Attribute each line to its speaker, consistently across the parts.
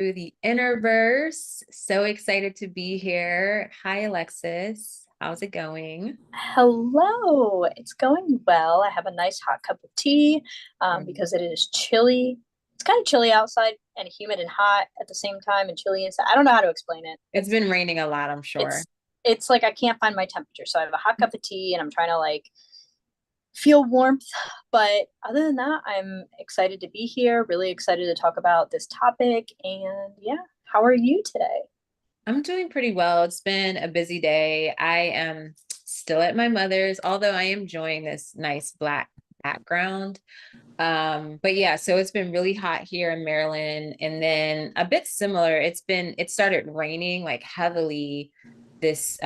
Speaker 1: through the Interverse. So excited to be here. Hi, Alexis. How's it going?
Speaker 2: Hello, it's going well. I have a nice hot cup of tea
Speaker 1: Mhm.
Speaker 2: because it is chilly. It's kind of chilly outside and humid and hot at the same time and chilly inside. I don't know how to explain it.
Speaker 1: It's been raining a lot, I'm sure.
Speaker 2: It's it's like I can't find my temperature. So I have a hot cup of tea and I'm trying to like feel warmth. But other than that, I'm excited to be here, really excited to talk about this topic. And yeah, how are you today?
Speaker 1: I'm doing pretty well. It's been a busy day. I am still at my mother's, although I am enjoying this nice black background. But yeah, so it's been really hot here in Maryland, and then a bit similar. It started raining like heavily this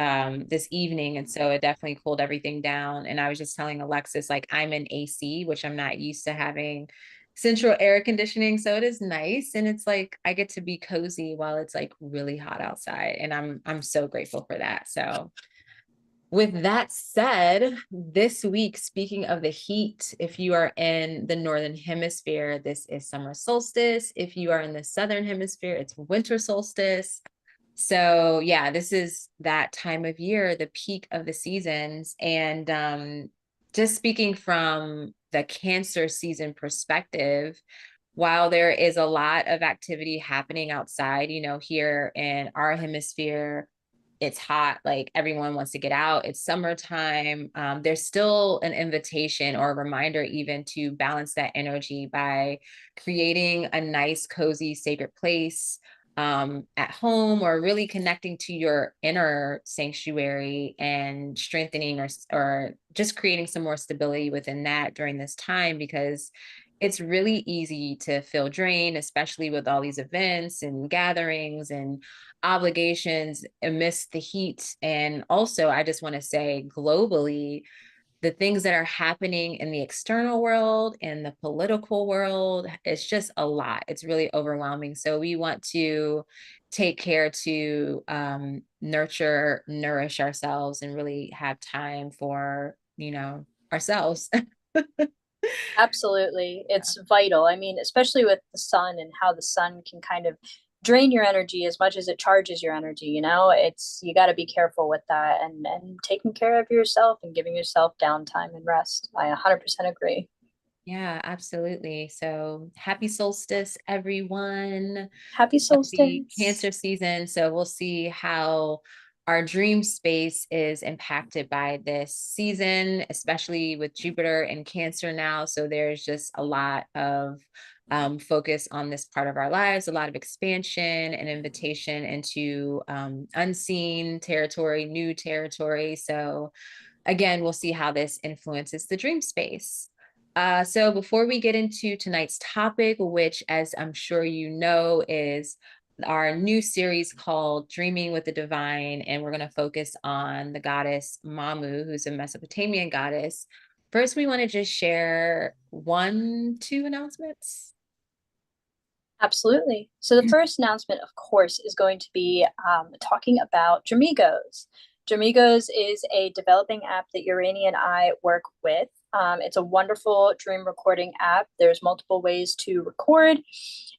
Speaker 1: evening, and so it definitely cooled everything down. And I was just telling Alexis, like, I'm in AC, which I'm not used to having central air conditioning, so it is nice, and it's like I get to be cozy while it's like really hot outside, and I'm so grateful for that. So with that said, this week, speaking of the heat, if you are in the northern hemisphere, this is summer solstice. If you are in the southern hemisphere, it's winter solstice. So, yeah, this is that time of year, the peak of the seasons. And just speaking from the Cancer season perspective, while there is a lot of activity happening outside, here in our hemisphere, it's hot, like everyone wants to get out, it's summertime. There's still an invitation or a reminder even to balance that energy by creating a nice cozy sacred place at home, or really connecting to your inner sanctuary and strengthening or just creating some more stability within that during this time, because it's really easy to feel drained, especially with all these events and gatherings and obligations amidst the heat. And also, I just want to say globally, the things that are happening in the external world and the political world, it's just a lot. It's really overwhelming. So we want to take care to nurture, nourish ourselves, and really have time for, ourselves.
Speaker 2: Absolutely. It's vital. I mean, especially with the sun and how the sun can kind of drain your energy as much as it charges your energy, It's you got to be careful with that and taking care of yourself and giving yourself downtime and rest. I 100% agree.
Speaker 1: Yeah, absolutely. So happy solstice, everyone.
Speaker 2: Happy
Speaker 1: Happy
Speaker 2: solstice.
Speaker 1: Cancer season. So we'll see how our dream space is impacted by this season, especially with Jupiter and Cancer now. So there's just a lot of focus on this part of our lives, a lot of expansion and invitation into unseen territory, new territory. So again, we'll see how this influences the dream space. So before we get into tonight's topic, which, as I'm sure you know, is our new series called Dreaming with the Divine, and we're going to focus on the goddess Mamu, who's a Mesopotamian goddess. First, we want to just share two announcements.
Speaker 2: Absolutely. So the first announcement, of course, is going to be talking about Dramigos. Dramigos is a developing app that Urania and I work with. It's a wonderful dream recording app. There's multiple ways to record.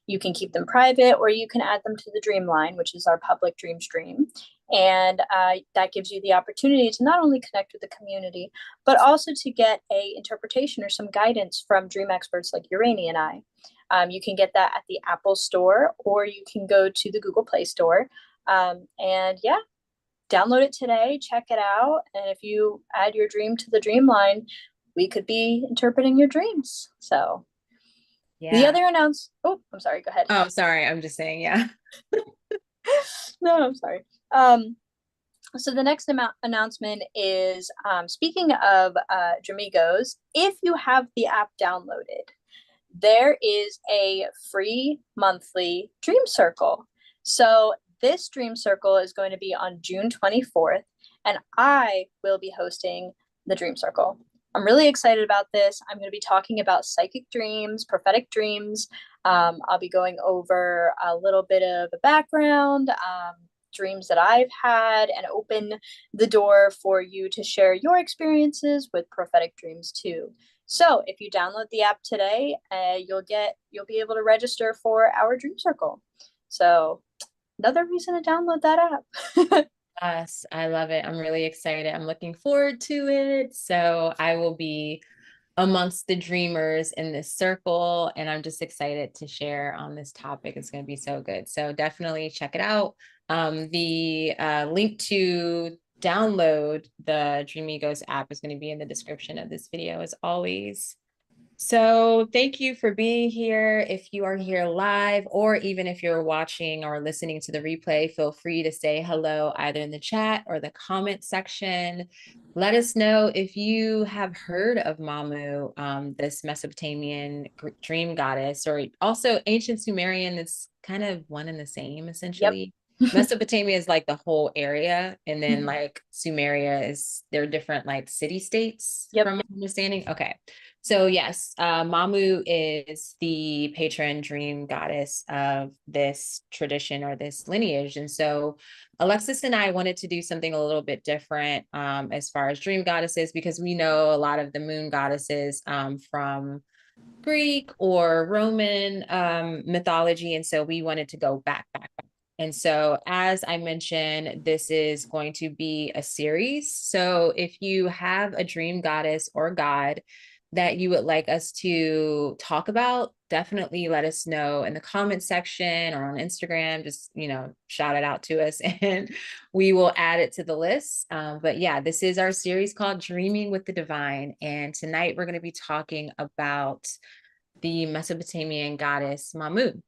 Speaker 2: You can keep them private, or you can add them to the Dreamline, which is our public dream stream. And that gives you the opportunity to not only connect with the community, but also to get a interpretation or some guidance from dream experts like Urania and I. You can get that at the Apple Store, or you can go to the Google Play Store. And yeah, download it today, check it out. And if you add your dream to the Dreamline, we could be interpreting your dreams. So the
Speaker 1: Yeah.
Speaker 2: other announce. Oh, I'm sorry. Go ahead.
Speaker 1: Oh, sorry. I'm just saying, yeah.
Speaker 2: No, I'm sorry. So the next announcement is speaking of Dramigos, if you have the app downloaded, there is a free monthly dream circle. So this dream circle is going to be on June 24th, and I will be hosting the dream circle. I'm really excited about this. I'm going to be talking about psychic dreams, prophetic dreams. I'll be going over a little bit of a background, dreams that I've had, and open the door for you to share your experiences with prophetic dreams too. So if you download the app today, you'll be able to register for our dream circle. So another reason to download that app.
Speaker 1: Yes, I love it. I'm really excited. I'm looking forward to it. So I will be amongst the dreamers in this circle, and I'm just excited to share on this topic. It's going to be so good. So definitely check it out. The link to download the Dreamigos app is going to be in the description of this video as always. So thank you for being here. If you are here live, or even if you're watching or listening to the replay, feel free to say hello either in the chat or the comment section. Let us know if you have heard of Mamu, this Mesopotamian dream goddess, or also ancient Sumerian. It's kind of one and the same,
Speaker 2: Yep.
Speaker 1: essentially. Mesopotamia is like the whole area, and then like Sumeria is, they're different like city states
Speaker 2: Yep.
Speaker 1: from my understanding. Okay. So yes, Mamu is the patron dream goddess of this tradition or this lineage. And so Alexis and I wanted to do something a little bit different as far as dream goddesses, because we know a lot of the moon goddesses from Greek or Roman mythology. And so we wanted to go back. And so, as I mentioned, this is going to be a series. So, if you have a dream goddess or god that you would like us to talk about, definitely let us know in the comment section or on Instagram. Just, shout it out to us and we will add it to the list. But yeah, this is our series called Dreaming with the Divine. And tonight we're going to be talking about the Mesopotamian goddess Mamu.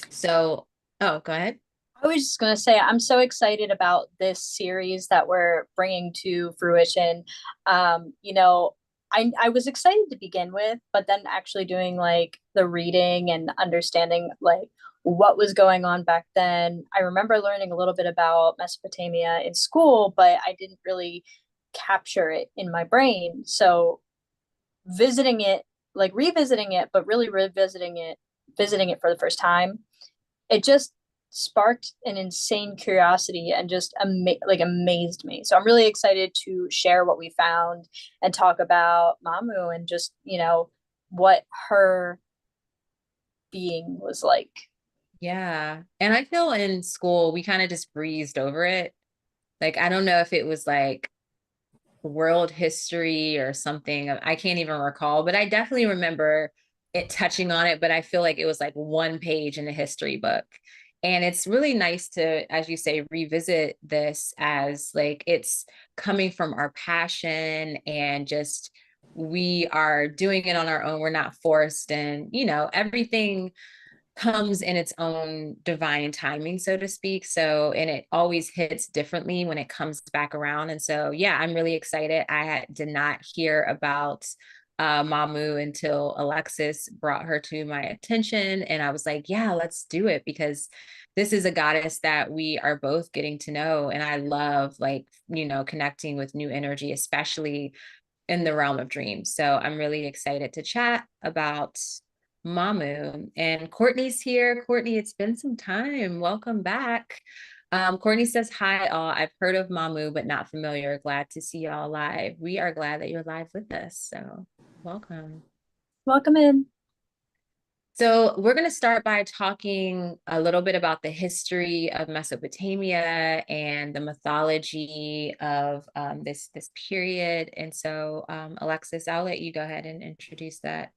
Speaker 1: So, oh, go ahead.
Speaker 2: I was just going to say, I'm so excited about this series that we're bringing to fruition. You know, I was excited to begin with, but then actually doing like the reading and understanding like what was going on back then. I remember learning a little bit about Mesopotamia in school, but I didn't really capture it in my brain. So visiting it, like revisiting it, but really revisiting it, visiting it for the first time, it just sparked an insane curiosity and just like amazed me. So I'm really excited to share what we found and talk about Mamu and just, what her being was like.
Speaker 1: Yeah. And I feel in school, we kind of just breezed over it. Like, I don't know if it was like world history or something. I can't even recall, but I definitely remember it touching on it. But I feel like it was like one page in a history book. And it's really nice to, as you say, revisit this as like it's coming from our passion and just we are doing it on our own. We're not forced. And, everything comes in its own divine timing, so to speak. So, and it always hits differently when it comes back around. And so, yeah, I'm really excited. Did not hear about Mamu until Alexis brought her to my attention. And I was like, yeah, let's do it because this is a goddess that we are both getting to know. And I love like, connecting with new energy, especially in the realm of dreams. So I'm really excited to chat about Mamu. And Courtney's here. Courtney, it's been some time. Welcome back. Courtney says, hi, all. I've heard of Mamu, but not familiar. Glad to see y'all live. We are glad that you're live with us. So welcome.
Speaker 2: Welcome in.
Speaker 1: So we're going to start by talking a little bit about the history of Mesopotamia and the mythology of this period. And so, Alexis, I'll let you go ahead and introduce that.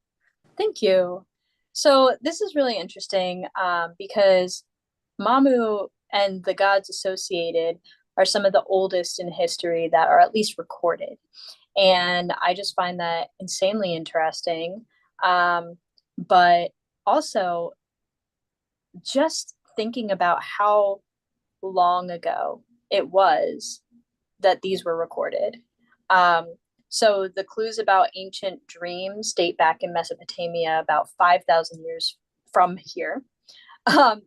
Speaker 2: Thank you. So this is really interesting because Mamu and the gods associated are some of the oldest in history that are at least recorded. And I just find that insanely interesting. But also, just thinking about how long ago it was that these were recorded. Um, so the clues about ancient dreams date back in Mesopotamia about 5,000 years from here,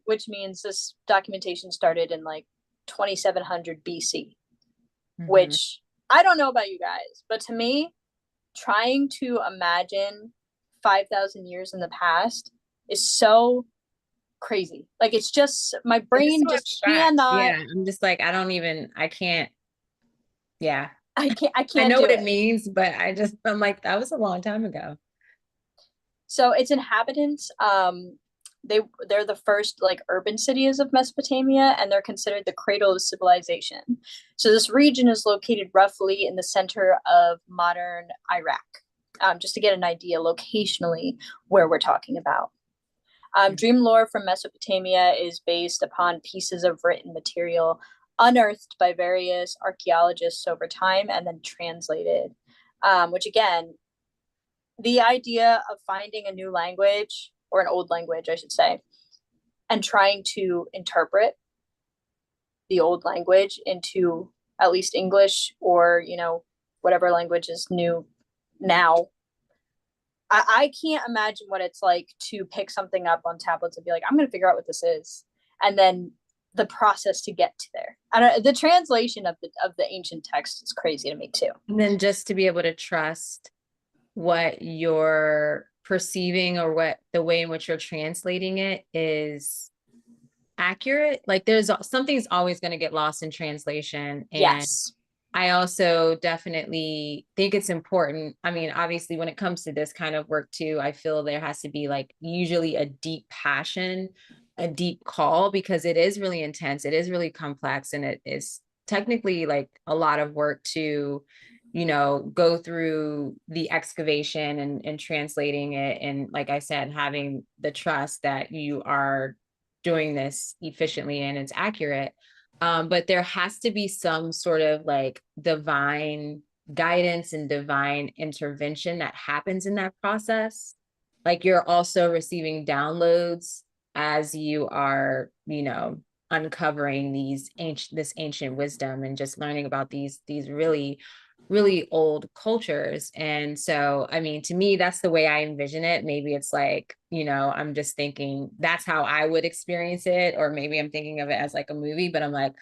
Speaker 2: which means this documentation started in like 2700 BC,
Speaker 1: Mm-hmm.
Speaker 2: which I don't know about you guys, but to me, trying to imagine 5,000 years in the past is so crazy. Like it's just my
Speaker 1: It's
Speaker 2: brain
Speaker 1: so
Speaker 2: just
Speaker 1: abstract.
Speaker 2: cannot.
Speaker 1: Yeah, I'm just like, I can't, yeah.
Speaker 2: I
Speaker 1: I
Speaker 2: can't
Speaker 1: know
Speaker 2: do
Speaker 1: what it
Speaker 2: it.
Speaker 1: means, but I'm like, that was a long time ago.
Speaker 2: So its inhabitants they're the first like urban cities of Mesopotamia, and they're considered the cradle of civilization. So this region is located roughly in the center of modern Iraq. Just to get an idea locationally where we're talking about. Dream lore from Mesopotamia is based upon pieces of written material unearthed by various archaeologists over time and then translated. Which again, the idea of finding a new language, or an old language, I should say, and trying to interpret the old language into at least English, or, whatever language is new now. I can't imagine what it's like to pick something up on tablets and be like, I'm going to figure out what this is. And then the process to get to there. I don't, the translation of the ancient text is crazy to me too.
Speaker 1: And then just to be able to trust what you're perceiving, or what the way in which you're translating it is accurate. Like there's something's always going to get lost in translation. And
Speaker 2: Yes.
Speaker 1: I also definitely think it's important. I mean, obviously, when it comes to this kind of work too, I feel there has to be like usually a deep passion, a deep call, because it is really intense. It is really complex, and it is technically like a lot of work to, go through the excavation and translating it. And like I said, having the trust that you are doing this efficiently and it's accurate. But there has to be some sort of like divine guidance and divine intervention that happens in that process. Like you're also receiving downloads as you are, uncovering this ancient wisdom and just learning about these really really old cultures. And so, I mean, to me, that's the way I envision it. Maybe it's like, I'm just thinking that's how I would experience it. Or maybe I'm thinking of it as like a movie, but I'm like,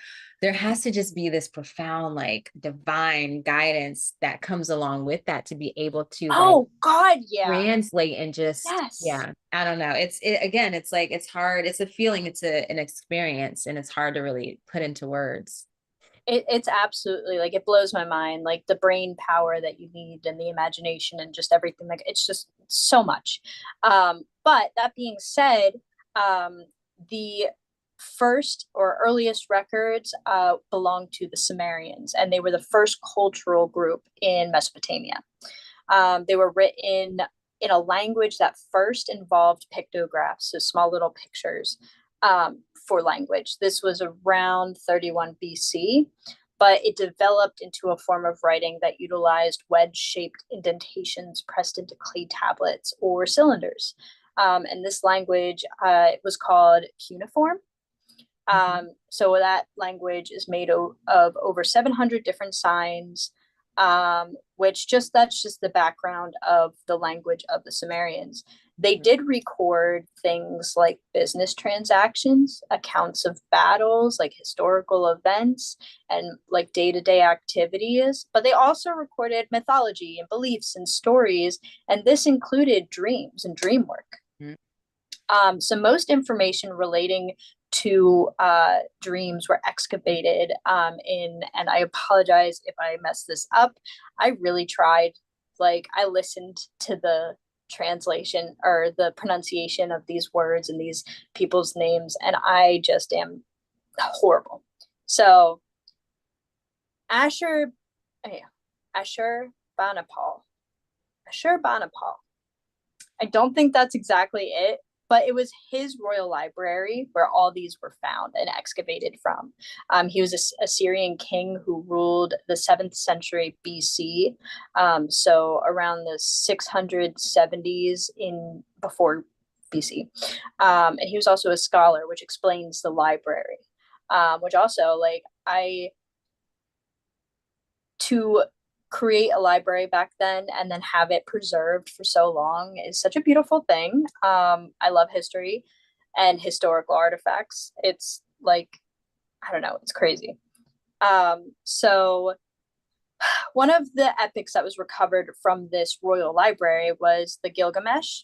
Speaker 1: there has to just be this profound, like divine guidance that comes along with that to be able to like
Speaker 2: Oh God, yeah.
Speaker 1: translate and just,
Speaker 2: Yes.
Speaker 1: yeah, I don't know. Again, it's like, it's hard. It's a feeling, an experience, and it's hard to really put into words.
Speaker 2: It's absolutely like it blows my mind, like the brain power that you need and the imagination and just everything. Like it's just so much. But that being said, the first or earliest records belong to the Sumerians, and they were the first cultural group in Mesopotamia. They were written in a language that first involved pictographs, so small little pictures, for language. This was around 31 BC, but it developed into a form of writing that utilized wedge-shaped indentations pressed into clay tablets or cylinders. And this language was called cuneiform. So that language is made of over 700 different signs, that's just the background of the language of the Sumerians. They did record things like business transactions, accounts of battles, like historical events, and like day-to-day activities, but they also recorded mythology and beliefs and stories, and this included dreams and dream work. So most information relating to dreams were excavated and I apologize if I messed this up. I really tried. Like I listened to the translation or the pronunciation of these words and these people's names, and I just am horrible. So Asher, yeah, Asher Banapal. Asher Banapal. I don't think that's exactly it, but it was his royal library where all these were found and excavated from. He was a Syrian king who ruled the 7th century BC, so around the 670s in before BC. And he was also a scholar, which explains the library, which also like to create a library back then and then have it preserved for so long is such a beautiful thing. I love history and historical artifacts. It's like, I don't know, it's crazy. So one of the epics that was recovered from this royal library was the Gilgamesh.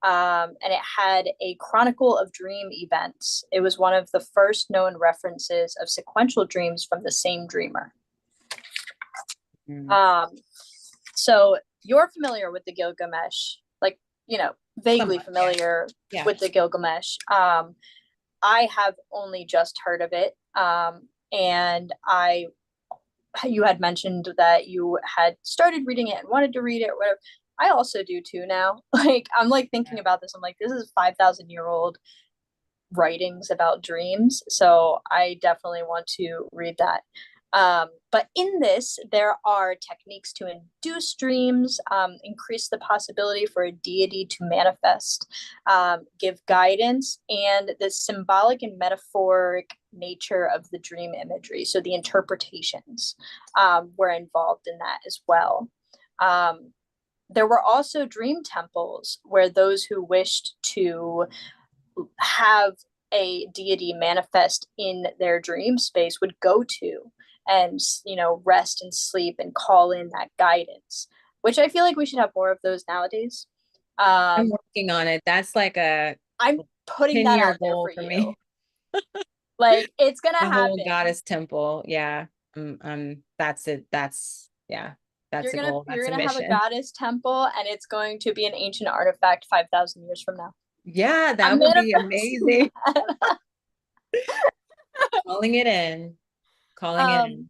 Speaker 2: And it had a chronicle of dream events. It was one of the first known references of sequential dreams from the same dreamer. So you're familiar with the Gilgamesh, like vaguely
Speaker 1: Somewhat, yeah.
Speaker 2: familiar
Speaker 1: Yeah.
Speaker 2: with the Gilgamesh. I have only just heard of it. And you had mentioned that you had started reading it and wanted to read it, or whatever. I also do too now. Like, I'm like thinking about this. I'm like, this is 5,000 year old writings about dreams. So I definitely want to read that. But in this, there are techniques to induce dreams, increase the possibility for a deity to manifest, give guidance, and the symbolic and metaphoric nature of the dream imagery. So the interpretations were involved in that as well. Um, there were also dream temples where those who wished to have a deity manifest in their dream space would go to and rest and sleep and call in that guidance, which I feel like we should have more of those nowadays.
Speaker 1: I'm
Speaker 2: um
Speaker 1: working on it. That's like a
Speaker 2: I'm putting that
Speaker 1: 10-year
Speaker 2: out there for
Speaker 1: goal for
Speaker 2: you.
Speaker 1: me.
Speaker 2: Like, it's gonna
Speaker 1: The whole
Speaker 2: happen.
Speaker 1: goddess temple. Yeah. That's it. Yeah, that's a goal.
Speaker 2: You're
Speaker 1: That's a
Speaker 2: gonna have a
Speaker 1: mission.
Speaker 2: goddess temple, and it's going to be an ancient artifact 5,000 years from now.
Speaker 1: Yeah,
Speaker 2: I'm
Speaker 1: that would be
Speaker 2: manifesting
Speaker 1: amazing.
Speaker 2: that.
Speaker 1: Calling it in. Calling it
Speaker 2: um
Speaker 1: in.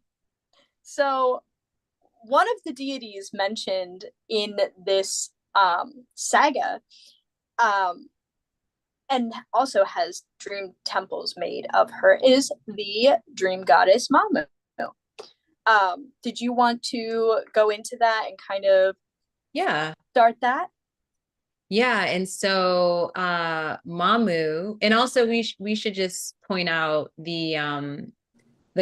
Speaker 2: so one of the deities mentioned in this saga, um, and also has dream temples made of her, is the dream goddess Mamu. Did you want to go into that and kind of
Speaker 1: Yeah.
Speaker 2: start that?
Speaker 1: Yeah, and so Mamu, and also we should just point out the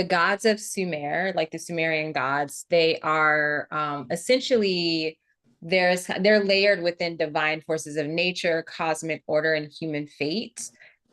Speaker 1: gods of Sumer, like the Sumerian gods, they are essentially they're layered within divine forces of nature, cosmic order, and human fate.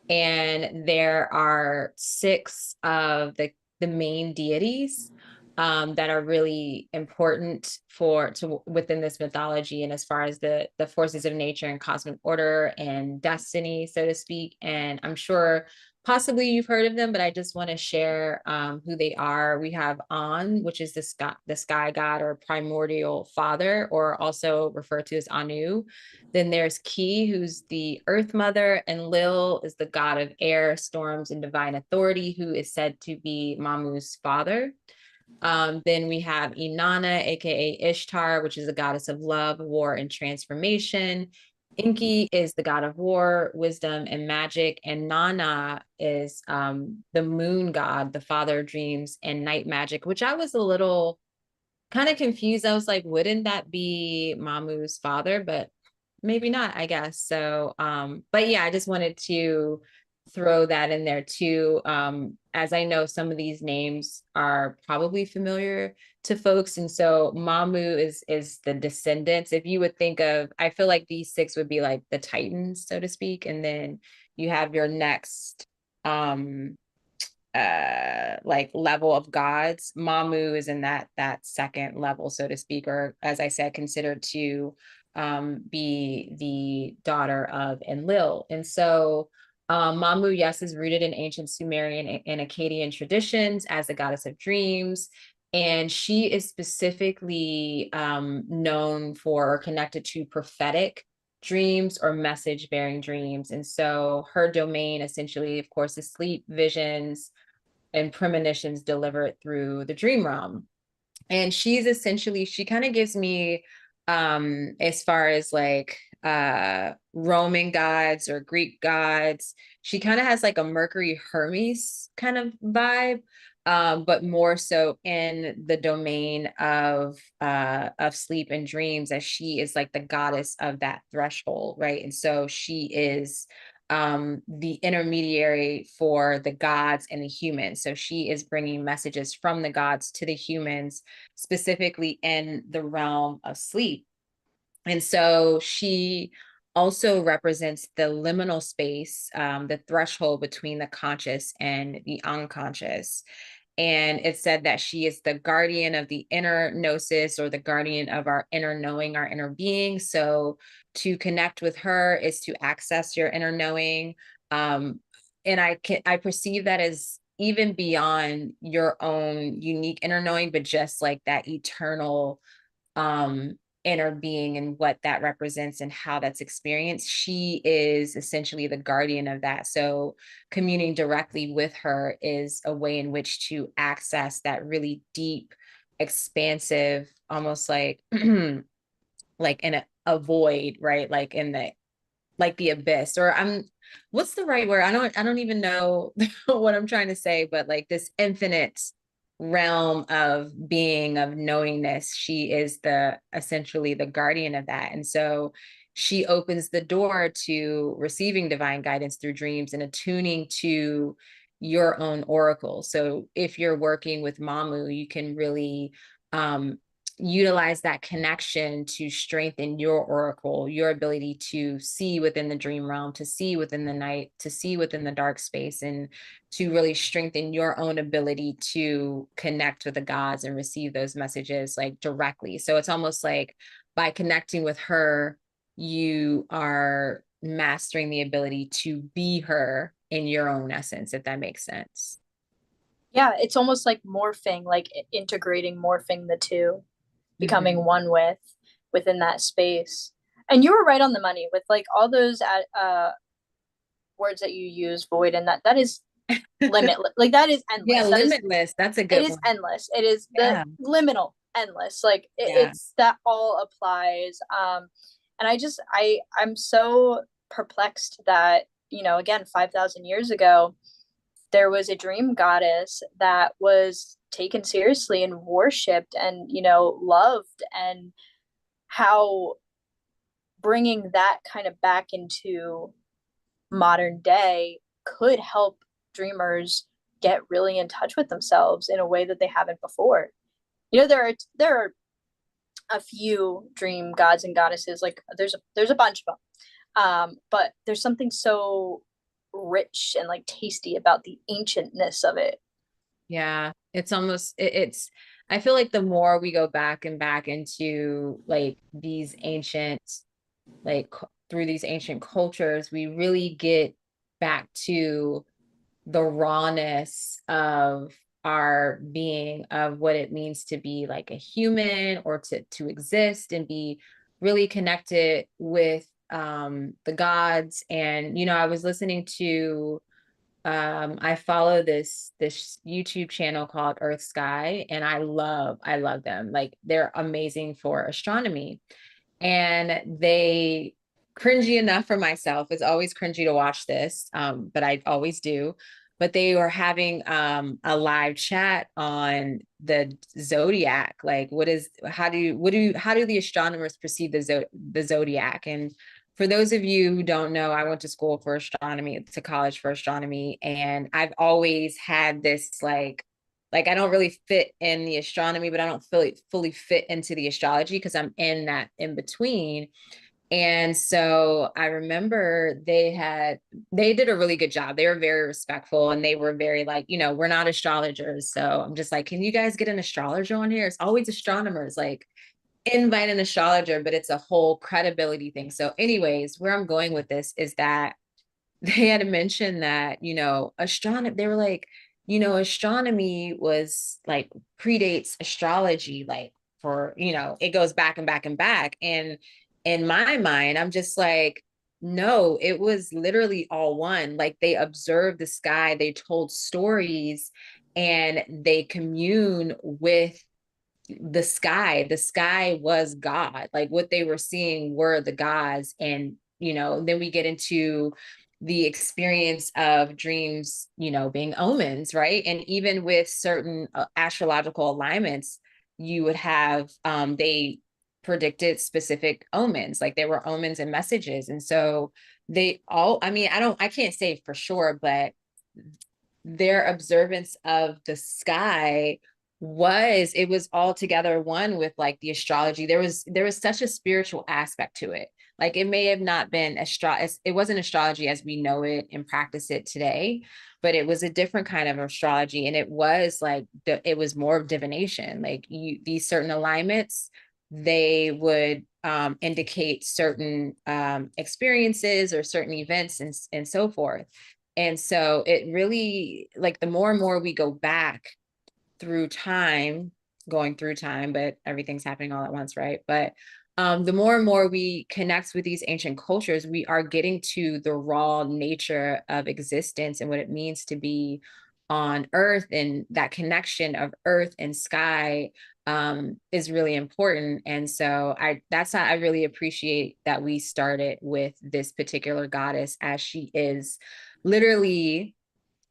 Speaker 1: And there are six of the main deities that are really important for to within this mythology, and as far as the forces of nature and cosmic order and destiny, so to speak. And I'm sure possibly you've heard of them, but I just want to share who they are. We have An, which is the sky god or primordial father, or also referred to as Anu. Then there's Ki, who's the earth mother, and Lil is the god of air, storms, and divine authority, who is said to be Mamu's father. Then we have Inanna, aka Ishtar, which is a goddess of love, war, and transformation. Inki is the god of war, wisdom, and magic. And Nana is the moon god, the father of dreams and night magic, which I was a little kind of confused. I was like, wouldn't that be Mamu's father? But maybe not, I guess. So, but yeah, I just wanted to throw that in there too. As I know some of these names are probably familiar to folks. And so Mamu is the descendants. If you would think of, I feel like these six would be like the Titans, so to speak. And then you have your next like level of gods. Mamu is in that second level, so to speak, or as I said, considered to be the daughter of Enlil. And so Mamu, yes, is rooted in ancient Sumerian and Akkadian traditions as the goddess of dreams. And she is specifically known for or connected to prophetic dreams or message bearing dreams. And so her domain essentially, of course, is sleep, visions, and premonitions delivered through the dream realm. And she's essentially, she kind of gives me as far as like Roman gods or Greek gods, she kind of has like a Mercury Hermes kind of vibe. But more so in the domain of sleep and dreams, as she is like the goddess of that threshold, right? And so she is the intermediary for the gods and the humans. So she is bringing messages from the gods to the humans, specifically in the realm of sleep. And so she also represents the liminal space, the threshold between the conscious and the unconscious. And it said that she is the guardian of the inner gnosis, or the guardian of our inner knowing, our inner being. So to connect with her is to access your inner knowing. And I perceive that as even beyond your own unique inner knowing, but just like that eternal inner being and what that represents and how that's experienced. She is essentially the guardian of that. So communing directly with her is a way in which to access that really deep, expansive, almost like like in a void, right? Like in the abyss, or I'm what's the right word? I don't even know what I'm trying to say, but like this infinite realm of being, of knowingness. She is the essentially the guardian of that. And so she opens the door to receiving divine guidance through dreams and attuning to your own oracle. So if you're working with Mamu, you can really utilize that connection to strengthen your oracle, your ability to see within the dream realm, to see within the night, to see within the dark space, and to really strengthen your own ability to connect with the gods and receive those messages like directly. So it's almost like by connecting with her, you are mastering the ability to be her in your own essence, if that makes sense.
Speaker 2: Yeah, it's almost like morphing, like integrating, morphing the two, becoming
Speaker 1: Mm-hmm.
Speaker 2: one with within that space. And you were right on the money with like all those words that you use, void, and that is limitless. Like that is
Speaker 1: Yeah,
Speaker 2: endless. That is
Speaker 1: limitless. That's a
Speaker 2: it
Speaker 1: good
Speaker 2: is
Speaker 1: one.
Speaker 2: endless. It is the
Speaker 1: Yeah.
Speaker 2: liminal endless. Like
Speaker 1: Yeah.
Speaker 2: it's that all applies. And I'm so perplexed that, again, 5,000 years ago, there was a dream goddess that was taken seriously and worshipped and, loved, and how bringing that kind of back into modern day could help dreamers get really in touch with themselves in a way that they haven't before. There are a few dream gods and goddesses. Like there's a bunch of them, but there's something so rich and like tasty about the ancientness of it.
Speaker 1: Yeah, it's almost it's I feel like the more we go back and back into like these ancient through these ancient cultures, we really get back to the rawness of our being, of what it means to be like a human, or to exist and be really connected with the gods. And I was listening to I follow this YouTube channel called Earth Sky, and I love them. Like they're amazing for astronomy. And they, cringy enough for myself, it's always cringy to watch this, but I always do. But they were having a live chat on the zodiac. Like, how do the astronomers perceive the zodiac? And for those of you who don't know, I went to school for astronomy, to college for astronomy, and I've always had this like I don't really fit in the astronomy, but I don't fully fit into the astrology because I'm in that in between. And so I remember they did a really good job. They were very respectful, and they were very like, we're not astrologers. So I'm just like, can you guys get an astrologer on here? It's always astronomers. Like, invite an astrologer, but it's a whole credibility thing. So, anyways, where I'm going with this is that they had mentioned that, astronomy, they were like, astronomy was like predates astrology, like for, it goes back and back and back. And in my mind, I'm just like, no, it was literally all one. Like they observed the sky, they told stories, and they commune with the sky was God. Like what they were seeing were the gods. And then we get into the experience of dreams, being omens, right? And even with certain astrological alignments, you would have they predicted specific omens, like there were omens and messages. And so they all, I mean, I can't say for sure, but their observance of the sky it was all together one with like the astrology. There was such a spiritual aspect to it. Like it may have not been it wasn't astrology as we know it and practice it today, but it was a different kind of astrology. And it was like it was more of divination. Like these certain alignments, they would indicate certain experiences or certain events, and so forth. And so it really, like, the more and more we go back through time, going through time, but everything's happening all at once, right? But the more and more we connect with these ancient cultures, we are getting to the raw nature of existence and what it means to be on earth, and that connection of earth and sky is really important. And so that's how I really appreciate that we started with this particular goddess, as she is literally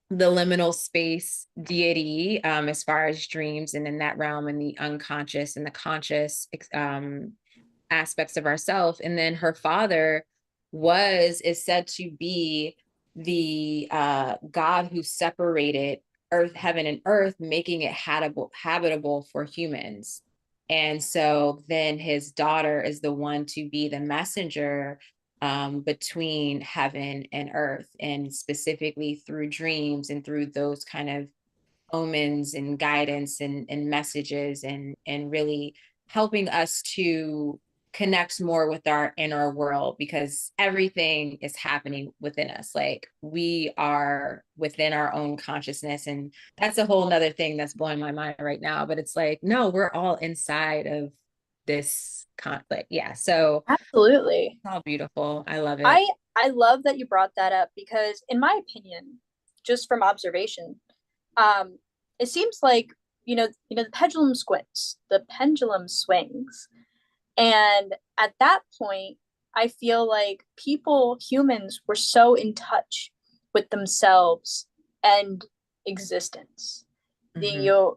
Speaker 1: the liminal space deity, as far as dreams and in that realm, and the unconscious and the conscious aspects of ourself. And then her father is said to be the God who separated earth, heaven, and earth, making it habitable for humans. And so then his daughter is the one to be the messenger between heaven and earth, and specifically through dreams and through those kind of omens and guidance and messages, and really helping us to connect more with our inner world, because everything is happening within us. Like, we are within our own consciousness, and that's a whole nother thing that's blowing my mind right now. But it's like, no, we're all inside of this conflict. Yeah, so
Speaker 2: Absolutely.
Speaker 1: it's all beautiful. I love it.
Speaker 2: I love that you brought that up because in my opinion, just from observation, um, it seems like the pendulum swings. And at that point, I feel like humans were so in touch with themselves and existence. The
Speaker 1: Mm-hmm.
Speaker 2: you know,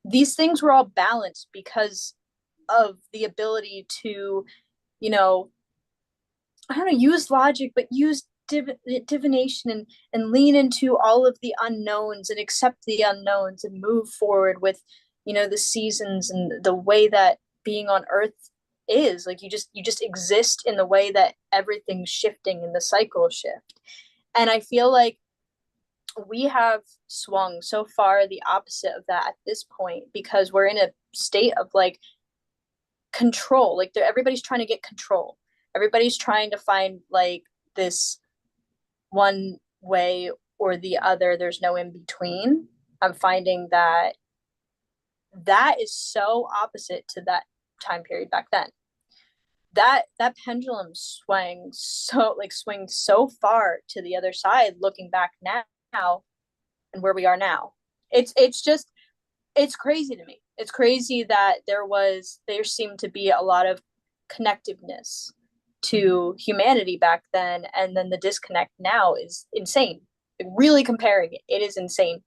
Speaker 2: these things were all balanced because of the ability to, you know, I don't know, use logic, but use divination and lean into all of the unknowns and accept the unknowns and move forward with, the seasons and the way that being on Earth is. Like you just exist in the way that everything's shifting and the cycle shift. And I feel like we have swung so far the opposite of that at this point because we're in a state of like control. Like everybody's trying to get control. Everybody's trying to find like this one way or the other. There's no in between. I'm finding that that is so opposite to that time period back then. That pendulum swings so far to the other side looking back now and where we are now. It's crazy to me. It's crazy that there seemed to be a lot of connectiveness to humanity back then, and then the disconnect now is insane. Like, really comparing it, it is insane.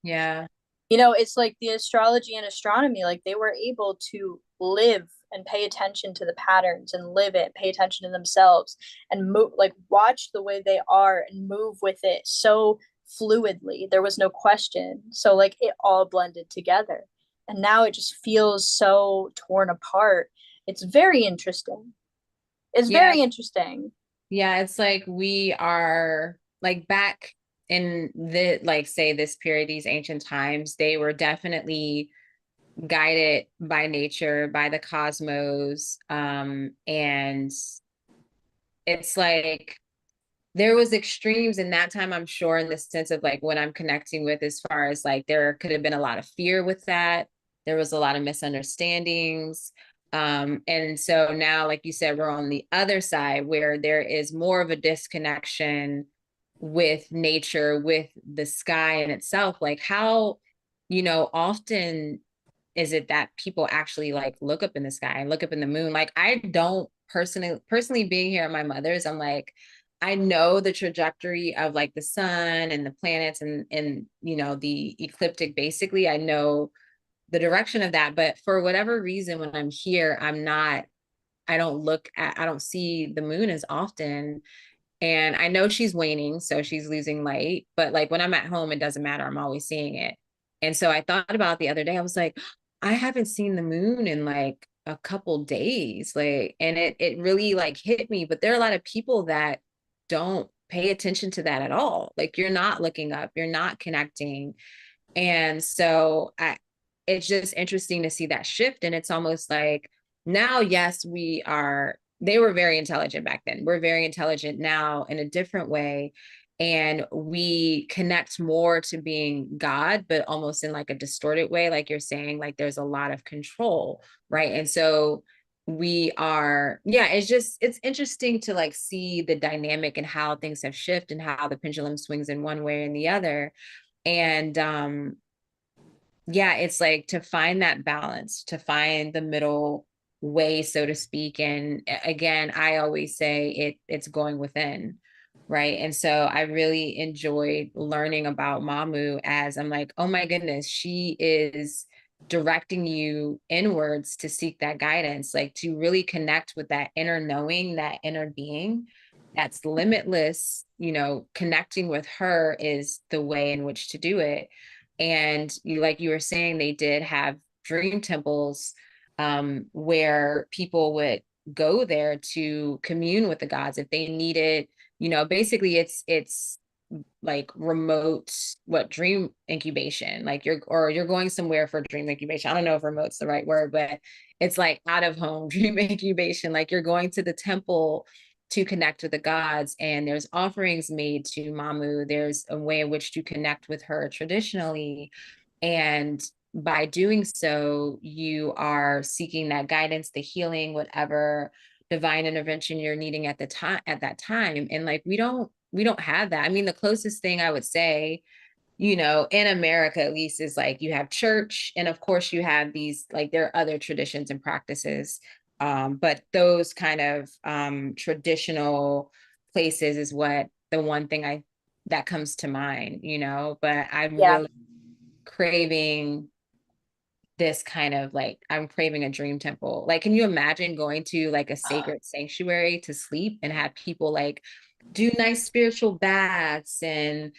Speaker 1: Yeah.
Speaker 2: It's like the astrology and astronomy, like they were able to live and pay attention to the patterns and live it, pay attention to themselves and move, like watch the way they are and move with it so fluidly. There was no question. So like it all blended together. And now it just feels so torn apart. It's very interesting. It's
Speaker 1: Yeah.
Speaker 2: very interesting.
Speaker 1: Yeah, it's like we are like back in the, like, say this period, these ancient times, they were definitely guided by nature, by the cosmos. And it's like there was extremes in that time, I'm sure, in the sense of like what I'm connecting with, as far as like there could have been a lot of fear with that. There was a lot of misunderstandings. And so now, like you said, we're on the other side where there is more of a disconnection with nature, with the sky in itself. Like, how, often is it that people actually like look up in the sky and look up in the moon? Like, I don't personally being here at my mother's, I'm like, I know the trajectory of like the sun and the planets and the ecliptic. Basically, I know the direction of that, but for whatever reason, when I'm here, I don't see the moon as often. And I know she's waning, so she's losing light. But like when I'm at home, it doesn't matter. I'm always seeing it. And so I thought about the other day, I was like, I haven't seen the moon in like a couple days. Like, and it really like hit me. But there are a lot of people that don't pay attention to that at all. Like, you're not looking up, you're not connecting. And so it's just interesting to see that shift. And it's almost like now, yes, they were very intelligent back then. We're very intelligent now in a different way. And we connect more to being God, but almost in like a distorted way. Like you're saying, like there's a lot of control, right? And so we are, yeah, it's just, it's interesting to like see the dynamic and how things have shifted and how the pendulum swings in one way and the other. And yeah, it's like to find that balance, to find the middle way, so to speak. And again, I always say it's going within, right? And so I really enjoyed learning about Mamu, as I'm like, oh my goodness, she is directing you inwards to seek that guidance, like to really connect with that inner knowing, that inner being that's limitless. Connecting with her is the way in which to do it. And like you were saying, they did have dream temples, where people would go there to commune with the gods if they needed, basically it's like remote, what, dream incubation, like you're going somewhere for dream incubation. I don't know if remote's the right word, but it's like out of home dream incubation, like you're going to the temple to connect with the gods, and there's offerings made to Mamu. There's a way in which to connect with her traditionally, and by doing so you are seeking that guidance, the healing, whatever divine intervention you're needing at the time, at that time. And like we don't have that. I mean, the closest thing I would say, in America at least, is like you have church, and of course you have these, like, there are other traditions and practices, but those kind of traditional places is what the one thing I that comes to mind, but I'm
Speaker 2: Yeah.
Speaker 1: really craving this kind of, like, I'm craving a dream temple. Like, can you imagine going to like a sacred sanctuary to sleep and have people like do nice spiritual baths and,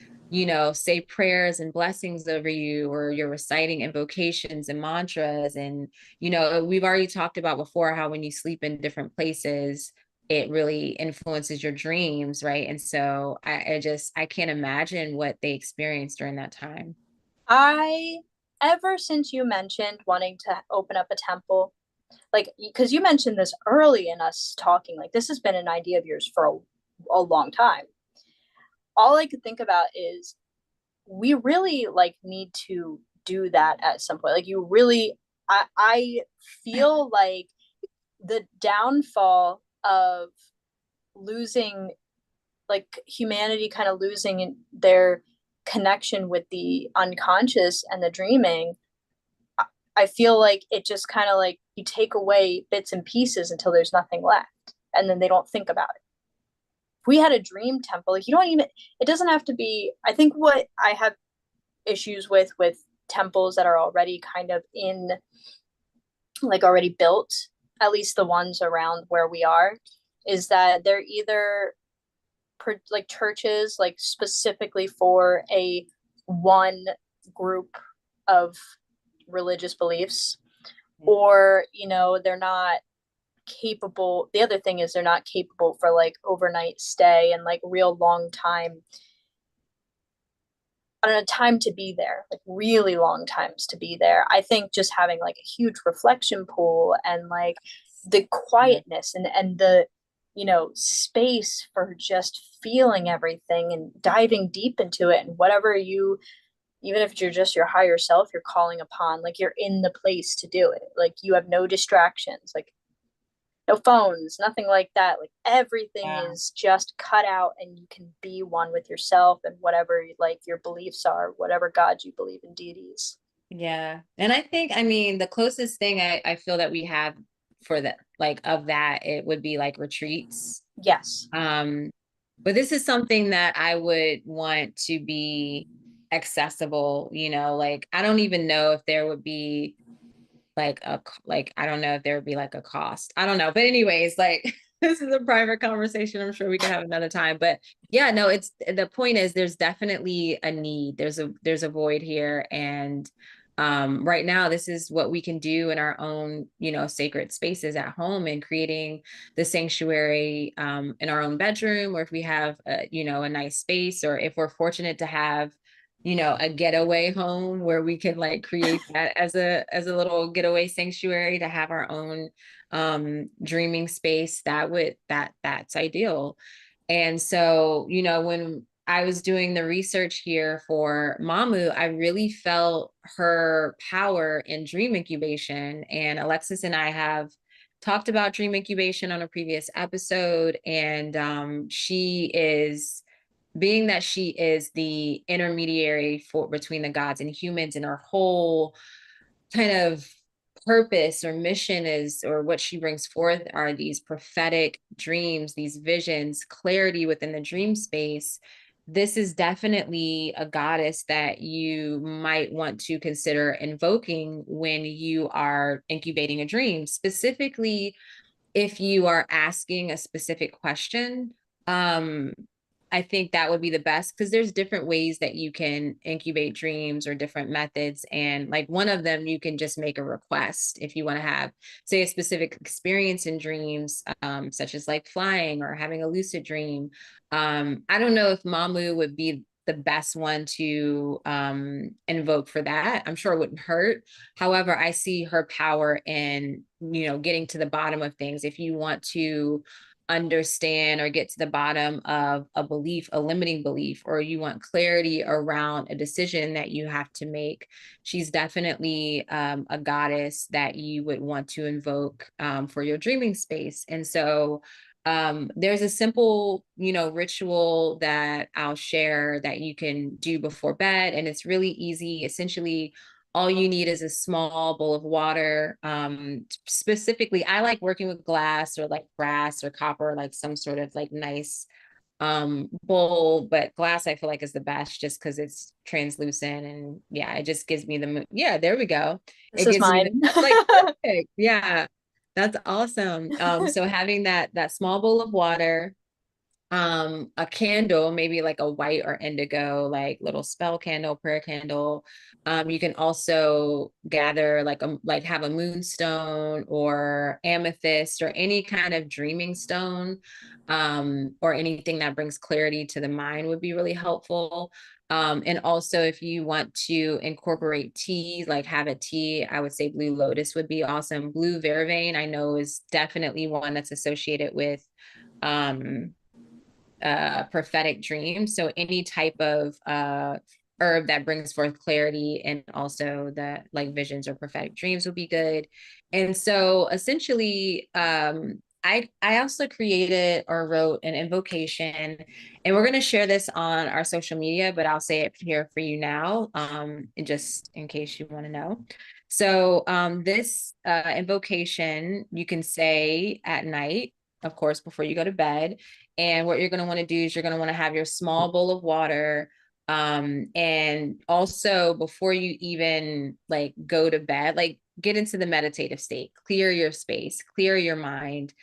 Speaker 1: say prayers and blessings over you, or you're reciting invocations and mantras. And, we've already talked about before how when you sleep in different places, it really influences your dreams, right? And so I can't imagine what they experienced during that time.
Speaker 2: I, ever since you mentioned wanting to open up a temple, like, because you mentioned this early in us talking, like, this has been an idea of yours for a long time. All I could think about is we really like need to do that at some point. Like, you really, I feel like the downfall of losing, like, humanity kind of losing their connection with the unconscious and the dreaming. I feel like it just kind of like you take away bits and pieces until there's nothing left, and then they don't think about it. If we had a dream temple, like, you don't even, it doesn't have to be. I think what I have issues with temples that are already kind of in, like, already built, at least the ones around where we are, is that they're either like churches like specifically for a one group of religious beliefs, or they're not capable. The other thing is they're not capable for like overnight stay and like real long time, I don't know, time to be there, like really long times to be there. I think just having like a huge reflection pool and like the
Speaker 1: Yeah.
Speaker 2: quietness and the space for just feeling everything and diving deep into it, and whatever you, even if you're just your higher self you're calling upon, like, you're in the place to do it. Like, you have no distractions, like no phones, nothing like that. Like, everything
Speaker 1: Yeah.
Speaker 2: is just cut out and you can be one with yourself and whatever like your beliefs are, whatever God you believe in, deities.
Speaker 1: Yeah. And I think, I mean, the closest thing I feel that we have for that, like, of that, it would be like retreats.
Speaker 2: Yes.
Speaker 1: Um, but this is something that I would want to be accessible, like I don't even know if there would be like like I don't know if there would be like a cost. I don't know. But anyways, like this is a private conversation. I'm sure we could have another time. But yeah, no, it's the point is there's definitely a need. There's a void here. And right now this is what we can do in our own, sacred spaces at home, and creating the sanctuary in our own bedroom, or if we have a nice space, or if we're fortunate to have a getaway home where we can like create that as a little getaway sanctuary to have our own dreaming space. That's ideal. And so, when I was doing the research here for Mamu, I really felt her power in dream incubation. And Alexis and I have talked about dream incubation on a previous episode, and she is, being that she is the intermediary for between the gods and humans, and her whole kind of purpose or mission is, or what she brings forth are these prophetic dreams, these visions, clarity within the dream space. This is definitely a goddess that you might want to consider invoking when you are incubating a dream, specifically if you are asking a specific question. um I think that would be the best, because there's different ways that you can incubate dreams, or different methods. And like one of them, you can just make a request if you want to have, say, a specific experience in dreams, such as like flying or having a lucid dream. I don't know if Mamu would be the best one to invoke for that. I'm sure it wouldn't hurt. However, I see her power in, getting to the bottom of things. If you want to understand or get to the bottom of a belief, a limiting belief, or you want clarity around a decision that you have to make, she's definitely a goddess that you would want to invoke for your dreaming space. And so there's a simple, ritual that I'll share that you can do before bed. And it's really easy. Essentially, all you need is a small bowl of water. Specifically, I like working with glass or like brass or copper, like some sort of like nice bowl, but glass I feel like is the best, just because it's translucent. And yeah, it just gives me the, yeah, there we go.
Speaker 2: This
Speaker 1: It
Speaker 2: is
Speaker 1: gives me the,
Speaker 2: mine.
Speaker 1: that's like perfect. Yeah, that's awesome. So having that small bowl of water, a candle, maybe like a white or indigo, like little spell candle, prayer candle. You can also gather like have a moonstone or amethyst or any kind of dreaming stone, or anything that brings clarity to the mind would be really helpful. And also, if you want to incorporate tea, like have a tea, I would say blue lotus would be awesome. Blue vervain, I know, is definitely one that's associated with um prophetic dreams. So any type of herb that brings forth clarity, and also the like visions or prophetic dreams would be good. And so essentially, I also created or wrote an invocation, and we're going to share this on our social media, but I'll say it here for you now, just in case you want to know. So this invocation you can say at night, of course, before you go to bed. And what you're going to want to do is you're going to want to have your small bowl of water. And also, before you even like go to bed, like get into the meditative state, clear your space, clear your mind,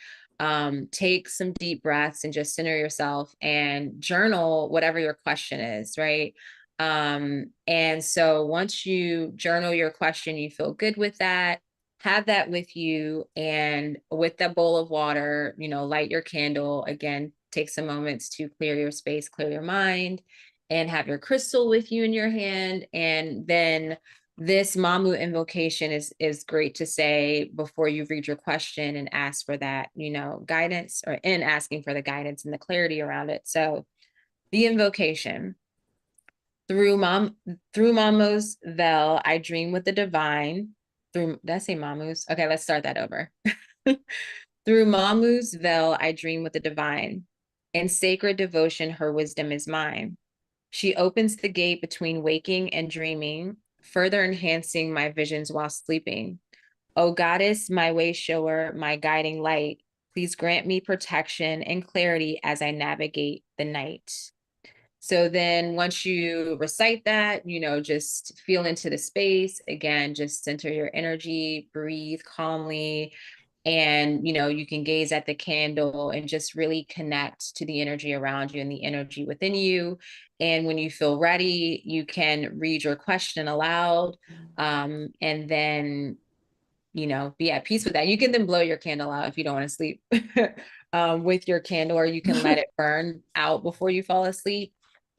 Speaker 1: take some deep breaths and just center yourself and journal whatever your question is, right? And so once you journal your question, you feel good with that, have that with you. And with that bowl of water, light your candle. Again, take some moments to clear your space, clear your mind, and have your crystal with you in your hand. And then this Mamu invocation is great to say before you read your question and ask for that, guidance, or in asking for the guidance and the clarity around it. So the invocation: through Mamu's veil, I dream with the divine. Did I say Mamu's? Okay, let's start that over. Through Mamu's veil, I dream with the divine. In sacred devotion, her wisdom is mine. She opens the gate between waking and dreaming, further enhancing my visions while sleeping. O goddess, my way shower, my guiding light, please grant me protection and clarity as I navigate the night. So then once you recite that, just feel into the space. Again, just center your energy, breathe calmly, and you can gaze at the candle and just really connect to the energy around you and the energy within you. And when you feel ready, you can read your question aloud, and then be at peace with that. You can then blow your candle out if you don't want to sleep with your candle, or you can let it burn out before you fall asleep.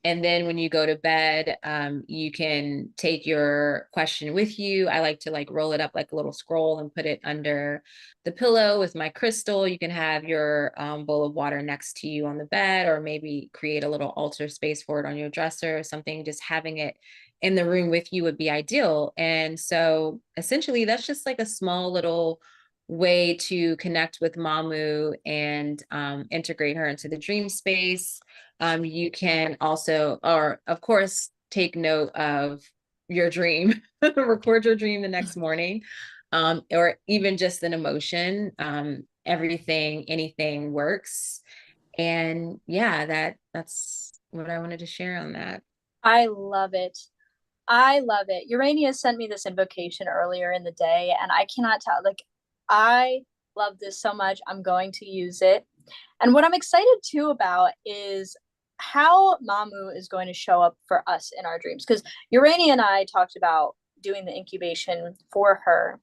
Speaker 1: And then when you go to bed, you can take your question with you. I like to like roll it up like a little scroll and put it under the pillow with my crystal. You can have your bowl of water next to you on the bed, or maybe create a little altar space for it on your dresser or something. Just having it in the room with you would be ideal. And so essentially, that's just like a small little way to connect with Mamu and integrate her into the dream space. You can also, or of course, take note of your dream, record your dream the next morning, or even just an emotion. Everything, anything works. And yeah, that's what I wanted to share on that.
Speaker 2: I love it. I love it. Urania sent me this invocation earlier in the day, and I cannot tell. Like, I love this so much. I'm going to use it. And what I'm excited too about is how Mamu is going to show up for us in our dreams. Because Urania and I talked about doing the incubation for her,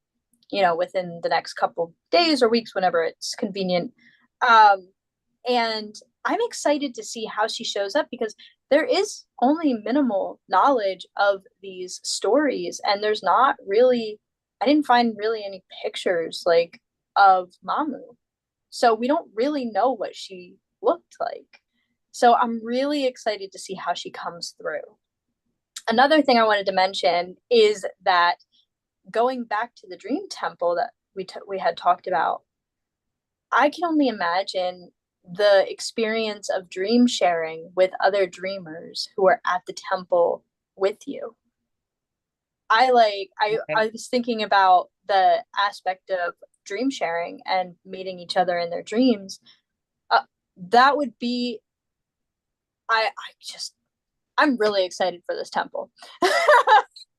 Speaker 2: within the next couple days or weeks, whenever it's convenient. Um, and I'm excited to see how she shows up because there is only minimal knowledge of these stories, and there's not really, I didn't find really any pictures like of Mamu. So we don't really know what she looked like. So I'm really excited to see how she comes through. Another thing I wanted to mention is that going back to the dream temple that we had talked about, I can only imagine the experience of dream sharing with other dreamers who are at the temple with you. I was thinking about the aspect of dream sharing and meeting each other in their dreams. That would be I just I'm really excited for this temple.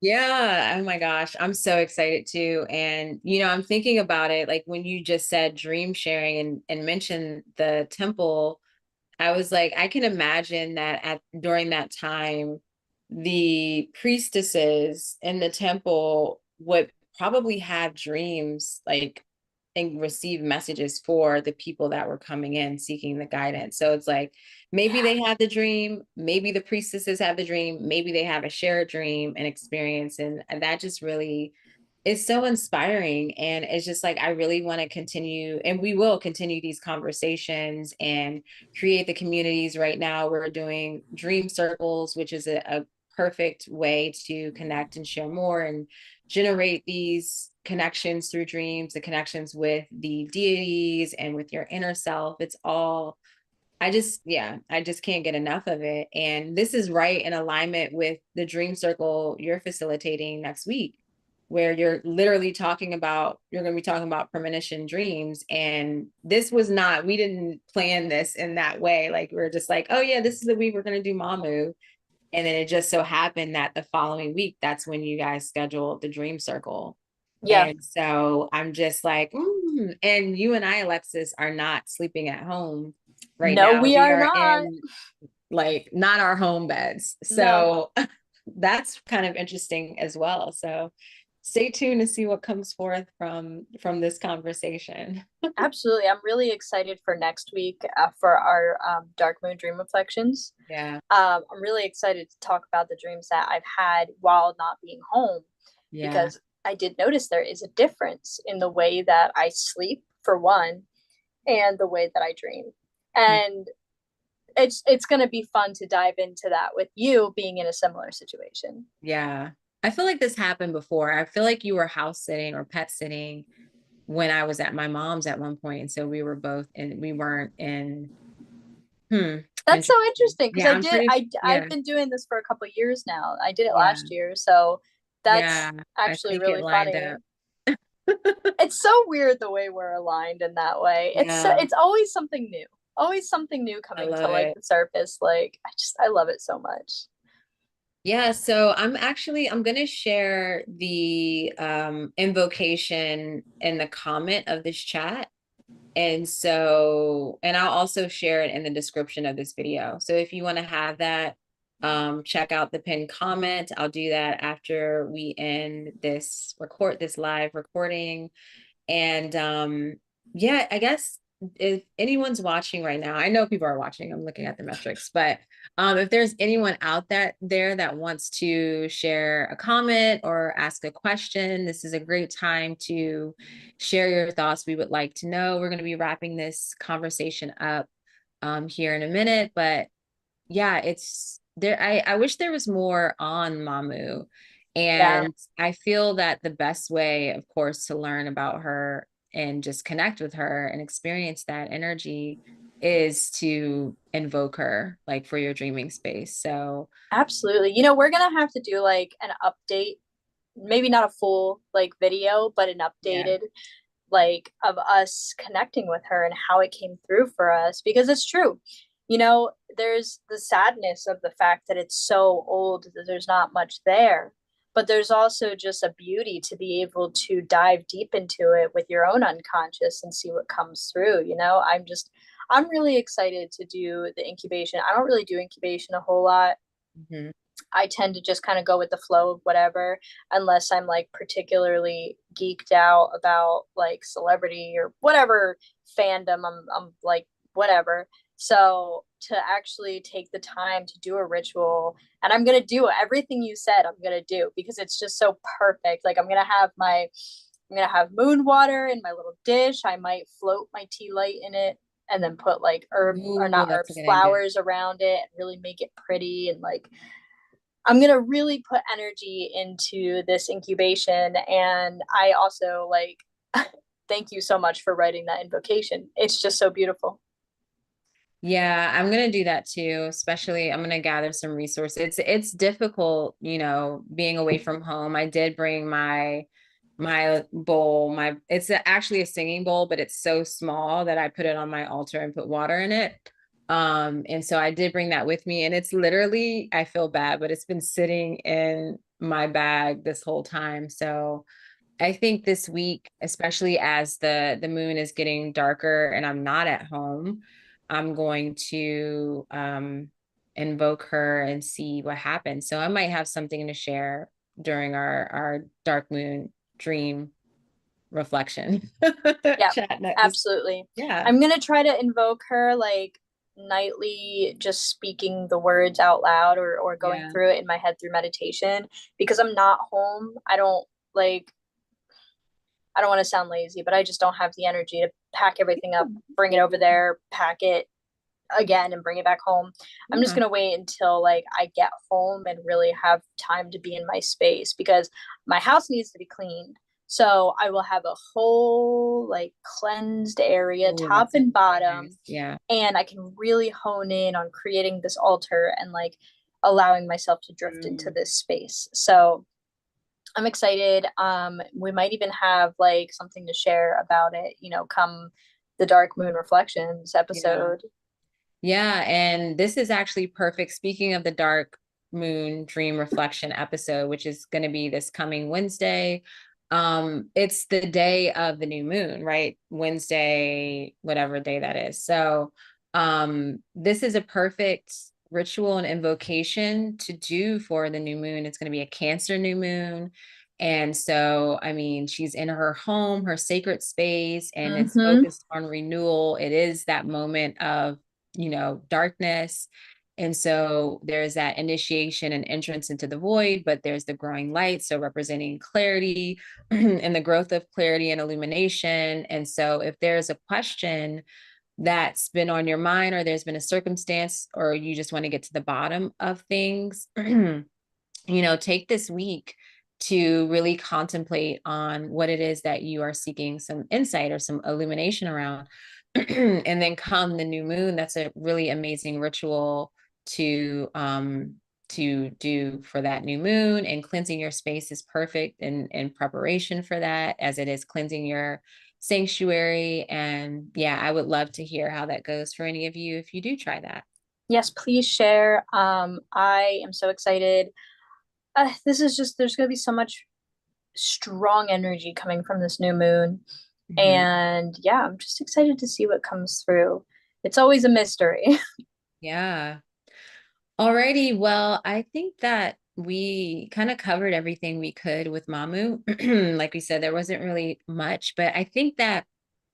Speaker 1: Yeah. Oh my gosh. I'm so excited too. And, I'm thinking about it, like when you just said dream sharing and mentioned the temple, I was like, I can imagine that during that time, the priestesses in the temple would probably have dreams, like, and receive messages for the people that were coming in seeking the guidance. So it's like maybe
Speaker 2: Yeah.
Speaker 1: they have the dream, maybe the priestesses have the dream, maybe they have a shared dream and experience. And that just really is so inspiring. And it's just like I really want to continue, and we will continue these conversations and create the communities. Right now we're doing dream circles, which is a perfect way to connect and share more and generate these connections through dreams, the connections with the deities and with your inner self. It's all, yeah, I just can't get enough of it. And this is right in alignment with the dream circle you're facilitating next week, where you're literally you're going to be talking about premonition dreams. And this was not, we didn't plan this in that way. Like, we're just like, oh yeah, this is the week we're going to do Mamu. And then it just so happened that the following week, that's when you guys scheduled the dream circle.
Speaker 2: Yeah.
Speaker 1: And so I'm just like, and you and I, Alexis, are not sleeping at home right
Speaker 2: No,
Speaker 1: now.
Speaker 2: we
Speaker 1: We
Speaker 2: are
Speaker 1: are
Speaker 2: not.
Speaker 1: in, like, not our home beds.
Speaker 2: No.
Speaker 1: So that's kind of interesting as well. So stay tuned to see what comes forth from this conversation.
Speaker 2: Absolutely. I'm really excited for next week for our Dark Moon Dream Reflections.
Speaker 1: Yeah.
Speaker 2: I'm really excited to talk about the dreams that I've had while not being home
Speaker 1: Yeah.
Speaker 2: because I did notice there is a difference in the way that I sleep, for one, and the way that I dream. And it's going to be fun to dive into that with you being in a similar situation.
Speaker 1: Yeah. I feel like this happened before. I feel like you were house sitting or pet sitting when I was at my mom's at one point. And so we were both and we weren't in,
Speaker 2: That's so
Speaker 1: interesting.
Speaker 2: interesting because
Speaker 1: Yeah, I'm pretty,
Speaker 2: I've
Speaker 1: yeah,
Speaker 2: been doing this for a couple of years now. I did it
Speaker 1: yeah,
Speaker 2: last year, so
Speaker 1: yeah.
Speaker 2: that's
Speaker 1: I
Speaker 2: actually
Speaker 1: think it
Speaker 2: really
Speaker 1: lined
Speaker 2: funny.
Speaker 1: up.
Speaker 2: It's so weird the way we're aligned in that way.
Speaker 1: Yeah,
Speaker 2: It's always something new. Always something new
Speaker 1: I
Speaker 2: coming to
Speaker 1: love
Speaker 2: like
Speaker 1: it.
Speaker 2: the surface. Like I love it so much.
Speaker 1: Yeah, so I'm gonna share the invocation in the comment of this chat. And I'll also share it in the description of this video. So if you want to have that, check out the pinned comment. I'll do that after we end this live recording. And yeah, I guess if anyone's watching right now, I know people are watching, I'm looking at the metrics, but if there's anyone out there that wants to share a comment or ask a question, this is a great time to share your thoughts. We would like to know. We're going to be wrapping this conversation up here in a minute, but yeah, it's there. I wish there was more on Mamu.
Speaker 2: Yeah.
Speaker 1: And I feel that the best way, of course, to learn about her and just connect with her and experience that energy is to invoke her like for your dreaming space. So
Speaker 2: Absolutely. We're gonna have to do like an update, maybe not a full like video, but an
Speaker 1: yeah.
Speaker 2: updated like of us connecting with her and how it came through for us, because it's true. There's the sadness of the fact that it's so old that there's not much there, but there's also just a beauty to be able to dive deep into it with your own unconscious and see what comes through. I'm really excited to do the incubation. I don't really do incubation a whole lot.
Speaker 1: Mhm.
Speaker 2: I tend to just kind of go with the flow of whatever, unless I'm like particularly geeked out about like celebrity or whatever fandom. I'm like, whatever. So to actually take the time to do a ritual, and I'm going to do everything you said, I'm going to do, because it's just so perfect. Like I'm going to have moon water in my little dish. I might float my tea light in it and then put like or
Speaker 1: Ooh,
Speaker 2: not
Speaker 1: that's a
Speaker 2: herbs,
Speaker 1: good idea.
Speaker 2: flowers around it and really make it pretty. And like, I'm going to really put energy into this incubation. And I also like, thank you so much for writing that invocation. It's just so beautiful.
Speaker 1: Yeah, I'm gonna do that too. Especially, I'm gonna gather some resources. It's difficult, being away from home. I did bring my bowl. It's actually a singing bowl, but it's so small that I put it on my altar and put water in it. And so I did bring that with me, and it's literally, I feel bad, but it's been sitting in my bag this whole time. So I think this week, especially as the moon is getting darker and I'm not at home, I'm going to invoke her and see what happens. So I might have something to share during our dark moon dream reflection
Speaker 2: Yeah,
Speaker 1: chat
Speaker 2: absolutely.
Speaker 1: yeah.
Speaker 2: I'm going to try to invoke her like nightly, just speaking the words out loud, or going
Speaker 1: Yeah.
Speaker 2: through it in my head through meditation, because I'm not home. Like, I don't want to sound lazy, but I just don't have the energy to pack everything up, bring it over there, pack it again and bring it back home. I'm just
Speaker 1: Yeah.
Speaker 2: going to wait until like I get home and really have time to be in my space, because my house needs to be cleaned. So I will have a whole like cleansed area,
Speaker 1: Oh,
Speaker 2: top
Speaker 1: that's
Speaker 2: and
Speaker 1: really
Speaker 2: bottom,
Speaker 1: nice. Yeah.
Speaker 2: and I can really hone in on creating this altar and like allowing myself to drift into
Speaker 1: Mm.
Speaker 2: this space. So I'm excited. We might even have like something to share about it, come the Dark Moon Reflections
Speaker 1: Yeah.
Speaker 2: episode.
Speaker 1: Yeah, and this is actually perfect. Speaking of the dark moon dream reflection episode, which is going to be this coming Wednesday. It's the day of the new moon, right? Wednesday, whatever day that is. So, this is a perfect ritual and invocation to do for the new moon. It's going to be a Cancer new moon. And so, I mean, she's in her home, her sacred space, and it's
Speaker 2: Mm-hmm.
Speaker 1: focused on renewal. It is that moment of darkness. And so there's that initiation and entrance into the void, but there's the growing light. So representing clarity and the growth of clarity and illumination. And so if there's a question that's been on your mind, or there's been a circumstance, or you just want to get to the bottom of things, take this week to really contemplate on what it is that you are seeking some insight or some illumination around. And then come the new moon, that's a really amazing ritual to do for that new moon. And cleansing your space is perfect in preparation for that, as it is cleansing your sanctuary. And yeah, I would love to hear how that goes for any of you if you do try that.
Speaker 2: Yes, please share. I am so excited. This is just, there's going to be so much strong energy coming from this new moon.
Speaker 1: Mhm.
Speaker 2: And yeah, I'm just excited to see what comes through. It's always a mystery.
Speaker 1: Yeah. Alrighty, well, I think that we kind of covered everything we could with Mamu. Like we said, there wasn't really much, but I think that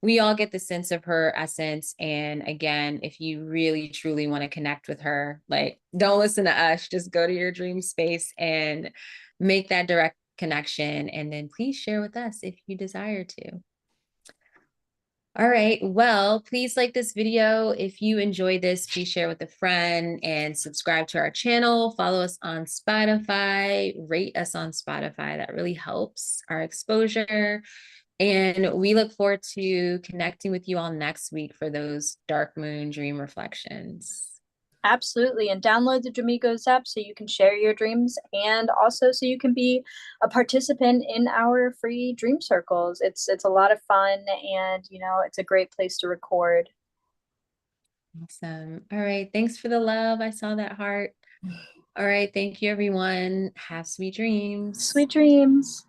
Speaker 1: we all get the sense of her essence. And again, if you really truly want to connect with her, like don't listen to us, just go to your dream space and make that direct connection. And then please share with us if you desire to. All right. Well, please like this video. If you enjoyed this, please share with a friend and subscribe to our channel. Follow us on Spotify, rate us on Spotify. That really helps our exposure. And we look forward to connecting with you all next week for those dark moon dream reflections.
Speaker 2: Absolutely. And download the Dramigos app so you can share your dreams and also so you can be a participant in our free dream circles. It's a lot of fun and it's a great place to record.
Speaker 1: Awesome. All right. Thanks for the love. I saw that heart. All right. Thank you, everyone. Have sweet dreams.
Speaker 2: Sweet dreams.